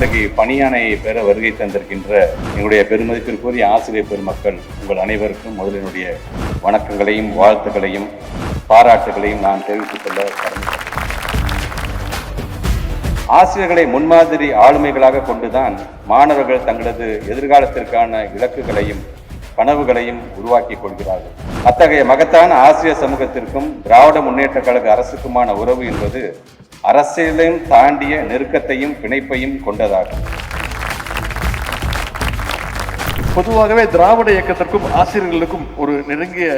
இன்றைக்கு பணியானையை பெற வருகை தந்திருக்கின்ற எங்களுடைய பெருமதிப்பிற்குரிய ஆசிரியர் பெருமக்கள் உங்கள் அனைவருக்கும் முதலினுடைய வணக்கங்களையும் வாழ்த்துக்களையும் பாராட்டுகளையும் நான் தெரிவித்துக் கொள்ள கடமைப்பட்டேன். ஆசிரியர்களை முன்மாதிரி ஆளுமைகளாக கொண்டுதான் மாணவர்கள் தங்களது எதிர்காலத்திற்கான இலக்குகளையும் கனவுகளையும் உருவாக்கி கொள்கிறார்கள். அத்தகைய மகத்தான ஆசிரியர் சமூகத்திற்கும் திராவிட முன்னேற்ற கழக அரசுக்குமான உறவு என்பது அரசியலையும் தாண்டிய நெருக்கத்தையும் பிணைப்பையும் கொண்டதாகும். பொதுவாகவே திராவிட இயக்கத்திற்கும் ஆசிரியர்களுக்கும் ஒரு நெருங்கிய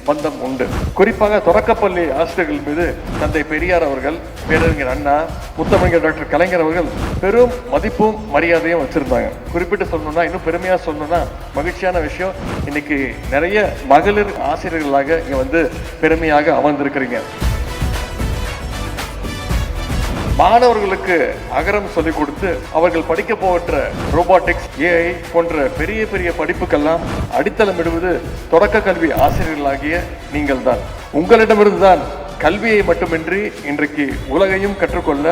பந்தம் உண்டு. குறிப்பாக தொடக்கப்பள்ளி ஆசிரியர்கள் மீது தந்தை பெரியார் அவர்கள், பேரறிஞர் அண்ணா, முத்தமிழர் டாக்டர் கலைஞர் அவர்கள் பெரும் மதிப்பும் மரியாதையும் வச்சிருந்தாங்க. குறிப்பிட்டு சொல்லணும்னா, இன்னும் பெருமையா சொல்லணும்னா, மகிழ்ச்சியான விஷயம், இன்னைக்கு நிறைய மகளிர் ஆசிரியர்களாக இங்க வந்து பெருமையாக அமர்ந்திருக்கிறீங்க. மாணவர்களுக்கு அகரம் சொல்லிக் கொடுத்து அவர்கள் படிக்க போகிற ரோபாட்டிக்ஸ், ஏஐ போன்ற பெரிய பெரிய படிப்புக்கெல்லாம் அடித்தளமிடுவது தொடக்க கல்வி ஆசிரியர்களாகிய நீங்கள் தான். உங்களிடமிருந்து தான் கல்வியை மட்டுமின்றி இன்றைக்கு உலகையும் கற்றுக்கொள்ள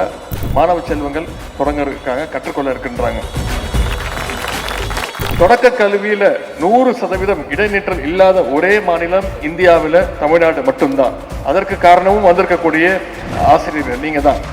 மாணவ செல்வங்கள் தொடங்குறதுக்காக கற்றுக்கொள்ள இருக்கின்றாங்க. தொடக்க கல்வியில 100% இடைநிற்றல் இல்லாத ஒரே மாநிலம் இந்தியாவில் தமிழ்நாடு மட்டும்தான். அதற்கு காரணமும் வந்திருக்கக்கூடிய ஆசிரியர்கள் நீங்க தான்.